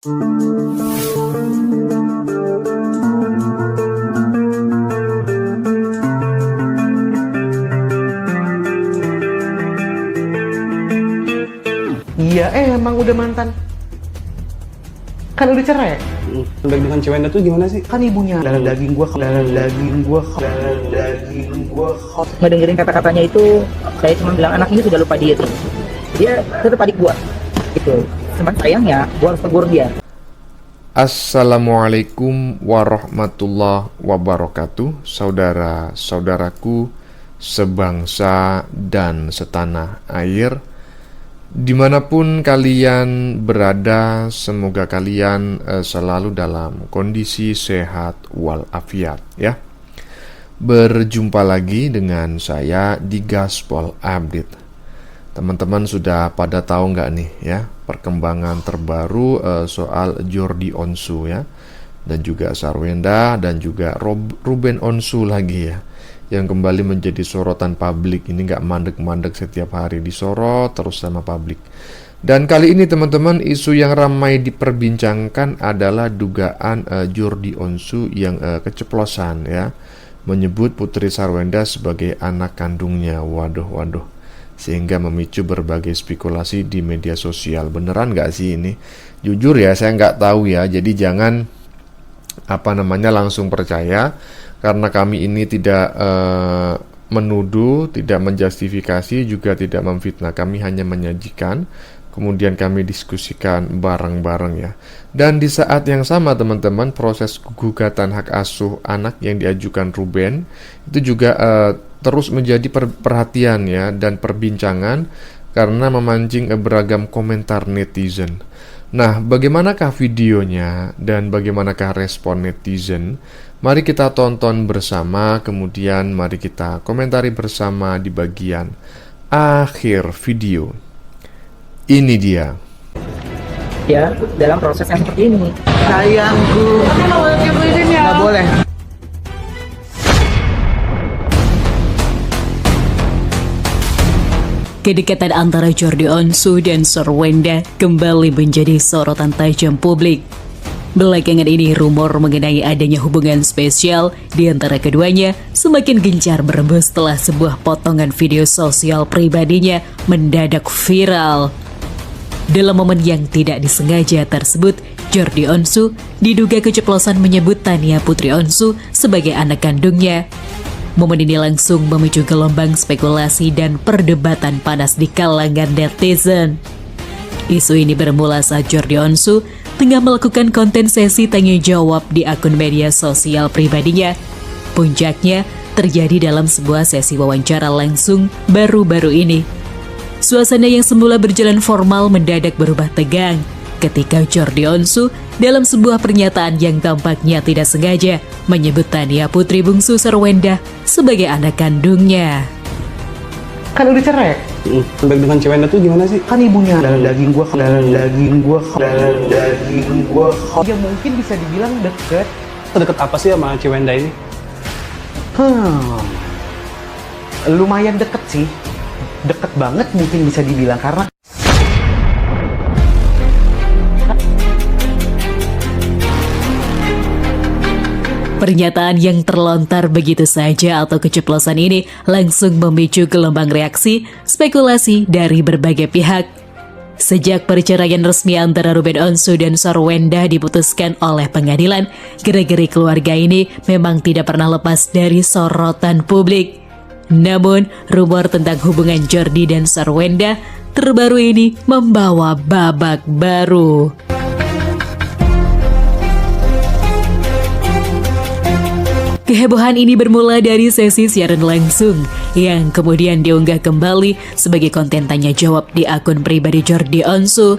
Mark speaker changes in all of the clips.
Speaker 1: Iya, emang udah mantan. Kan udah cerai.
Speaker 2: Baik dengan cewek Anda tuh gimana sih?
Speaker 1: Kan ibunya darah daging gua,
Speaker 3: Ngedengerin kata-katanya itu, saya cuma bilang anak ini sudah lupa diri. Dia tetap adik gua, gitu. Cuman sayangnya, gua harus tegur dia.
Speaker 4: Assalamualaikum warahmatullahi wabarakatuh. Saudara-saudaraku sebangsa dan setanah air, dimanapun kalian berada, semoga kalian selalu dalam kondisi sehat walafiat ya. Berjumpa lagi dengan saya di Gaspol Update. Teman-teman sudah pada tahu nggak nih ya perkembangan terbaru soal Jordi Onsu ya, dan juga Sarwenda dan juga Ruben Onsu lagi ya, yang kembali menjadi sorotan publik. Ini nggak mandek-mandek, setiap hari disorot terus sama publik. Dan kali ini teman-teman, isu yang ramai diperbincangkan adalah dugaan Jordi Onsu yang keceplosan ya, menyebut Putri Sarwenda sebagai anak kandungnya. Waduh, sehingga memicu berbagai spekulasi di media sosial. Beneran nggak sih ini? Jujur ya, saya nggak tahu ya. Jadi jangan langsung percaya, karena kami ini tidak menuduh, tidak menjustifikasi, juga tidak memfitnah. Kami hanya menyajikan, kemudian kami diskusikan bareng-bareng ya. Dan di saat yang sama teman-teman, proses gugatan hak asuh anak yang diajukan Ruben itu juga terus menjadi perhatian ya, dan perbincangan karena memancing beragam komentar netizen. Nah, bagaimanakah videonya dan bagaimanakah respon netizen? Mari kita tonton bersama, kemudian mari kita komentari bersama di bagian akhir video. Ini dia.
Speaker 3: Ya, dalam proses yang seperti ini.
Speaker 1: sayangku. Nggak boleh.
Speaker 5: Kedekatan antara Jordi Onsu dan Sarwenda kembali menjadi sorotan tajam publik. Belakangan ini rumor mengenai adanya hubungan spesial di antara keduanya semakin gencar berembus setelah sebuah potongan video sosial pribadinya mendadak viral. Dalam momen yang tidak disengaja tersebut, Jordi Onsu diduga keceplosan menyebut Tania Putri Onsu sebagai anak kandungnya. Momen ini langsung memicu gelombang spekulasi dan perdebatan panas di kalangan netizen. Isu ini bermula saat Jordi Onsu tengah melakukan konten sesi tanya jawab di akun media sosial pribadinya. Puncaknya terjadi dalam sebuah sesi wawancara langsung baru-baru ini. Suasana yang semula berjalan formal mendadak berubah tegang ketika Jordi Onsu dalam sebuah pernyataan yang tampaknya tidak sengaja menyebut Tania Putri bungsu Sarwenda sebagai anak kandungnya.
Speaker 1: Kan udah cerai.
Speaker 2: Baik dengan cewek Anda tuh gimana sih?
Speaker 1: Kan ibunya darah daging gua. Ya mungkin bisa dibilang deket.
Speaker 2: Deket apa sih sama cewek Anda ini?
Speaker 1: Lumayan deket sih. Deket banget mungkin bisa dibilang, karena
Speaker 5: Pernyataan yang terlontar begitu saja atau keceplosan ini langsung memicu gelombang reaksi, spekulasi dari berbagai pihak. Sejak perceraian resmi antara Ruben Onsu dan Sarwenda diputuskan oleh pengadilan, gerai-gerai keluarga ini memang tidak pernah lepas dari sorotan publik. Namun, rumor tentang hubungan Jordi dan Sarwenda terbaru ini membawa babak baru. Kehebohan ini bermula dari sesi siaran langsung yang kemudian diunggah kembali sebagai konten tanya jawab di akun pribadi Jordi Onsu.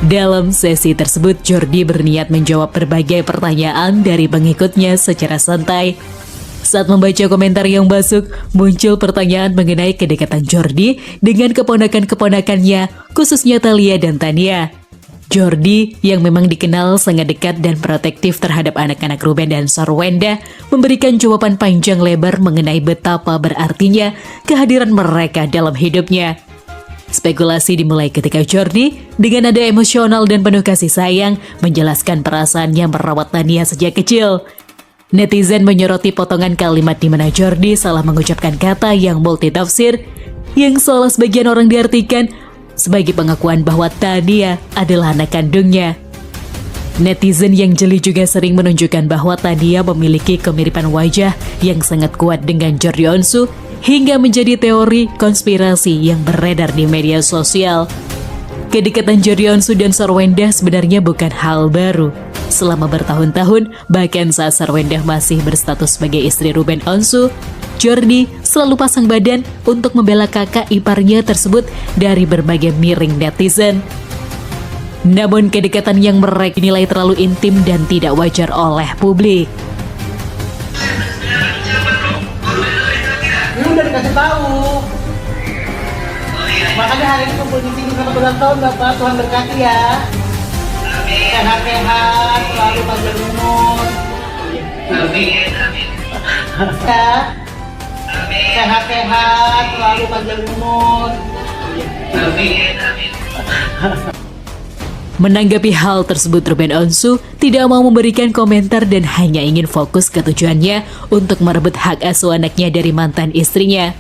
Speaker 5: Dalam sesi tersebut, Jordi berniat menjawab berbagai pertanyaan dari pengikutnya secara santai. Saat membaca komentar yang masuk, muncul pertanyaan mengenai kedekatan Jordi dengan keponakan-keponakannya, khususnya Thalia dan Tania. Jordi, yang memang dikenal sangat dekat dan protektif terhadap anak-anak Ruben dan Sarwenda, memberikan jawaban panjang lebar mengenai betapa berartinya kehadiran mereka dalam hidupnya. Spekulasi dimulai ketika Jordi dengan nada emosional dan penuh kasih sayang menjelaskan perasaannya merawat Tania sejak kecil. Netizen menyoroti potongan kalimat di mana Jordi salah mengucapkan kata yang multitafsir, yang seolah sebagian orang diartikan sebagai pengakuan bahwa Tania adalah anak kandungnya. Netizen yang jeli juga sering menunjukkan bahwa Tania memiliki kemiripan wajah yang sangat kuat dengan Jordi Onsu, hingga menjadi teori konspirasi yang beredar di media sosial. Kedekatan Jordi Onsu dan Sarwenda sebenarnya bukan hal baru. Selama bertahun-tahun, bahkan saat Sarwenda masih berstatus sebagai istri Ruben Onsu, Jordi selalu pasang badan untuk membela kakak iparnya tersebut dari berbagai miring netizen. Namun kedekatan yang mereka dinilai terlalu intim dan tidak wajar oleh publik.
Speaker 1: Ini udah dikasih tahu. Makanya hari ini kumpul di sini sama ulang tahun Bapak, Tuhan berkati ya. Sehat-sehat, selalu panjang umur. Amin. Ya. Sehat-sehat, selalu panjang umur. Amin.
Speaker 5: Menanggapi hal tersebut, Ruben Onsu tidak mau memberikan komentar dan hanya ingin fokus ke tujuannya untuk merebut hak asuh anaknya dari mantan istrinya.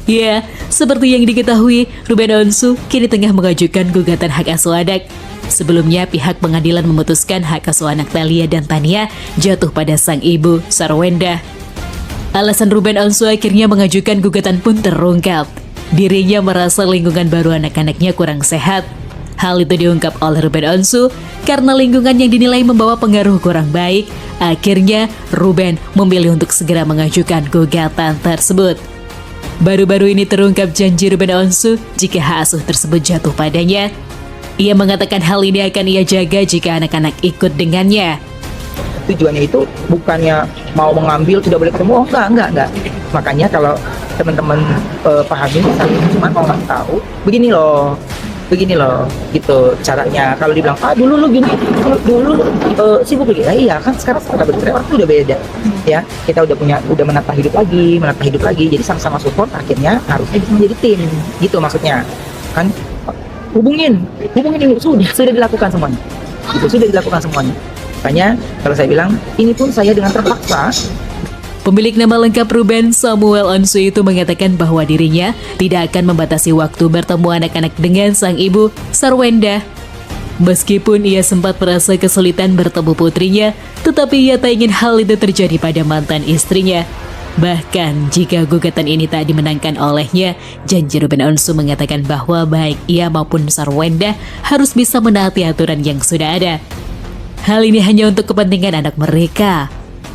Speaker 5: Ya, seperti yang diketahui, Ruben Onsu kini tengah mengajukan gugatan hak asuh anak. Sebelumnya, pihak pengadilan memutuskan hak asuh anak Thalia dan Tania jatuh pada sang ibu, Sarwenda. Alasan Ruben Onsu akhirnya mengajukan gugatan pun terungkap. Dirinya merasa lingkungan baru anak-anaknya kurang sehat. Hal itu diungkap oleh Ruben Onsu karena lingkungan yang dinilai membawa pengaruh kurang baik. Akhirnya, Ruben memilih untuk segera mengajukan gugatan tersebut. Baru-baru ini terungkap janji Ruben Onsu jika hak asuh tersebut jatuh padanya. Ia mengatakan hal ini akan ia jaga jika anak-anak ikut dengannya.
Speaker 3: Tujuannya itu bukannya mau mengambil tidak boleh ketemu, enggak. Makanya kalau teman-teman pahami, saya cuma mau tahu begini loh, gitu caranya. Kalau dibilang dulu lu gini, dulu sibuk lagi, iya kan sekarang kita bercerai, orang itu udah beda, ya kita udah menata hidup lagi, jadi sama-sama support, akhirnya harusnya bisa menjadi tim, gitu maksudnya kan. Hubungin ini sudah dilakukan semuanya, makanya kalau saya bilang ini pun saya dengan terpaksa.
Speaker 5: Pemilik nama lengkap Ruben Samuel Onsu itu mengatakan bahwa dirinya tidak akan membatasi waktu bertemu anak-anak dengan sang ibu, Sarwenda. Meskipun ia sempat merasa kesulitan bertemu putrinya, tetapi ia tak ingin hal itu terjadi pada mantan istrinya. Bahkan jika gugatan ini tak dimenangkan olehnya, janji Ruben Onsu mengatakan bahwa baik ia maupun Sarwenda harus bisa menaati aturan yang sudah ada. Hal ini hanya untuk kepentingan anak mereka.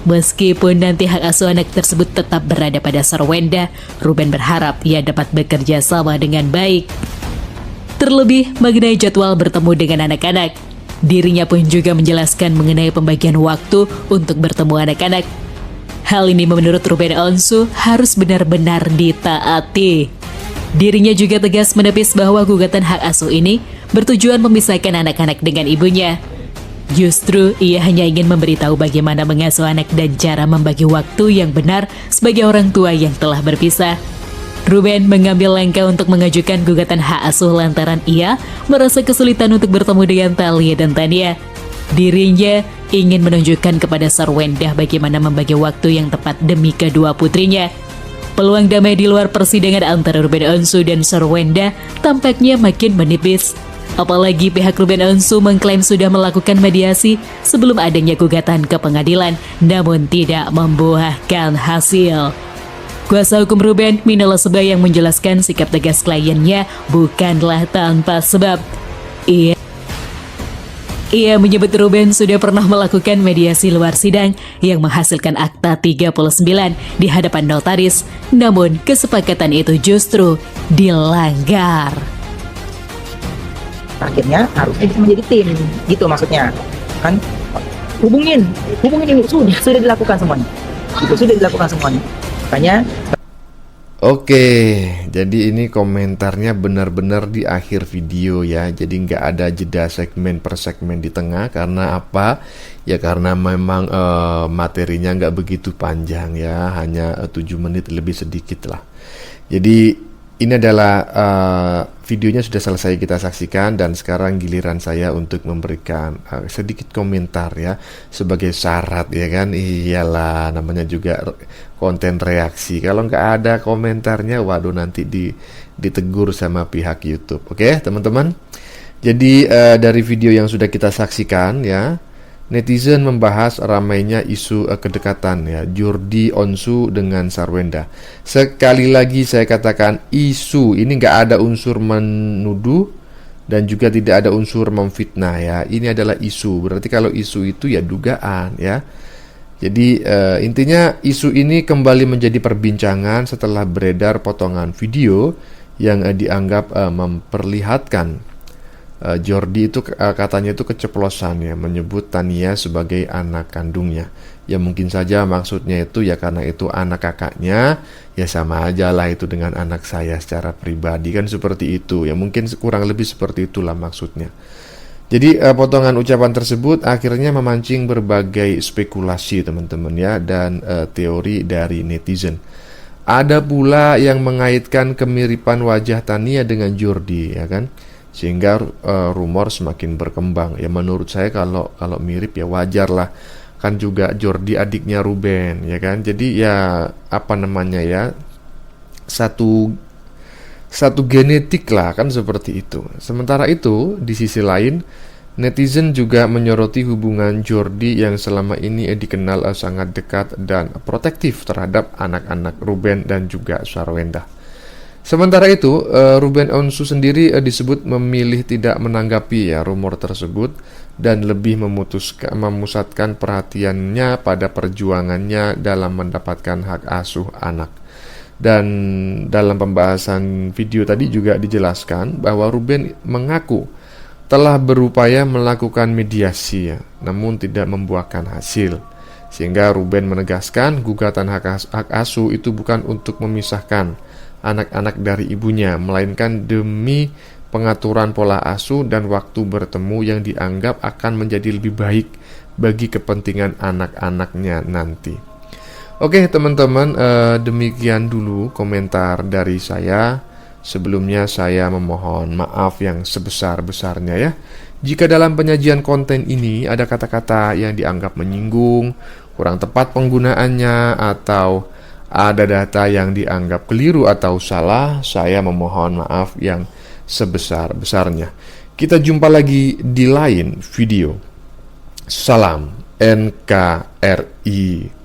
Speaker 5: Meskipun nanti hak asuh anak tersebut tetap berada pada Sarwenda, Ruben berharap ia dapat bekerja sama dengan baik. Terlebih mengenai jadwal bertemu dengan anak-anak, dirinya pun juga menjelaskan mengenai pembagian waktu untuk bertemu anak-anak. Hal ini menurut Ruben Onsu harus benar-benar ditaati. Dirinya juga tegas menepis bahwa gugatan hak asuh ini bertujuan memisahkan anak-anak dengan ibunya. Justru ia hanya ingin memberitahu bagaimana mengasuh anak dan cara membagi waktu yang benar sebagai orang tua yang telah berpisah. Ruben mengambil langkah untuk mengajukan gugatan hak asuh lantaran ia merasa kesulitan untuk bertemu dengan Thalia dan Tania. Dirinya ingin menunjukkan kepada Sarwenda bagaimana membagi waktu yang tepat demi kedua putrinya. Peluang damai di luar persidangan antara Ruben Onsu dan Sarwenda tampaknya makin menipis. Apalagi pihak Ruben Onsu mengklaim sudah melakukan mediasi sebelum adanya gugatan ke pengadilan, namun tidak membuahkan hasil. Kuasa hukum Ruben, Minala Seba, yang menjelaskan sikap tegas kliennya bukanlah tanpa sebab. Ia menyebut Ruben sudah pernah melakukan mediasi luar sidang yang menghasilkan akta 39 di hadapan notaris, namun kesepakatan itu justru dilanggar.
Speaker 3: Akhirnya harusnya bisa menjadi tim, gitu maksudnya kan. Hubungin ini sudah dilakukan semuanya, makanya.
Speaker 4: Oke, jadi ini komentarnya benar-benar di akhir video ya. Jadi nggak ada jeda segmen per segmen di tengah. Karena apa? Ya karena memang materinya nggak begitu panjang ya. Hanya 7 menit lebih sedikit lah. Jadi ini adalah videonya sudah selesai kita saksikan, dan sekarang giliran saya untuk memberikan sedikit komentar ya, sebagai syarat ya kan. Iyalah, namanya juga konten reaksi. Kalau nggak ada komentarnya, waduh, nanti ditegur sama pihak YouTube. Oke teman-teman. Jadi dari video yang sudah kita saksikan ya, netizen membahas ramainya isu kedekatan ya Jordi Onsu dengan Sarwenda. Sekali lagi saya katakan isu, ini nggak ada unsur menuduh dan juga tidak ada unsur memfitnah ya. Ini adalah isu. Berarti kalau isu itu ya dugaan ya. Jadi intinya isu ini kembali menjadi perbincangan setelah beredar potongan video yang dianggap memperlihatkan Jordi itu katanya itu keceplosan ya, menyebut Tania sebagai anak kandungnya. Ya mungkin saja maksudnya itu ya karena itu anak kakaknya, ya sama aja lah itu dengan anak saya secara pribadi, kan seperti itu. Ya mungkin kurang lebih seperti itulah maksudnya. Jadi potongan ucapan tersebut akhirnya memancing berbagai spekulasi teman-teman ya, dan teori dari netizen. Ada pula yang mengaitkan kemiripan wajah Tania dengan Jordi ya kan, sehingga rumor semakin berkembang. Ya menurut saya kalau mirip ya wajar lah, kan juga Jordi adiknya Ruben ya kan. Jadi ya apa namanya ya, satu genetik lah kan seperti itu. Sementara itu di sisi lain netizen juga menyoroti hubungan Jordi yang selama ini dikenal sangat dekat dan protektif terhadap anak-anak Ruben dan juga Sarwenda. Sementara itu, Ruben Onsu sendiri disebut memilih tidak menanggapi ya rumor tersebut dan lebih memusatkan perhatiannya pada perjuangannya dalam mendapatkan hak asuh anak. Dan dalam pembahasan video tadi juga dijelaskan bahwa Ruben mengaku telah berupaya melakukan mediasi ya, namun tidak membuahkan hasil. Sehingga Ruben menegaskan gugatan hak asuh itu bukan untuk memisahkan anak-anak dari ibunya, melainkan demi pengaturan pola asuh dan waktu bertemu yang dianggap akan menjadi lebih baik bagi kepentingan anak-anaknya nanti. Oke teman-teman, demikian dulu komentar dari saya. Sebelumnya saya memohon maaf yang sebesar-besarnya ya, jika dalam penyajian konten ini ada kata-kata yang dianggap menyinggung, kurang tepat penggunaannya, atau ada data yang dianggap keliru atau salah, saya memohon maaf yang sebesar-besarnya. Kita jumpa lagi di lain video. Salam NKRI.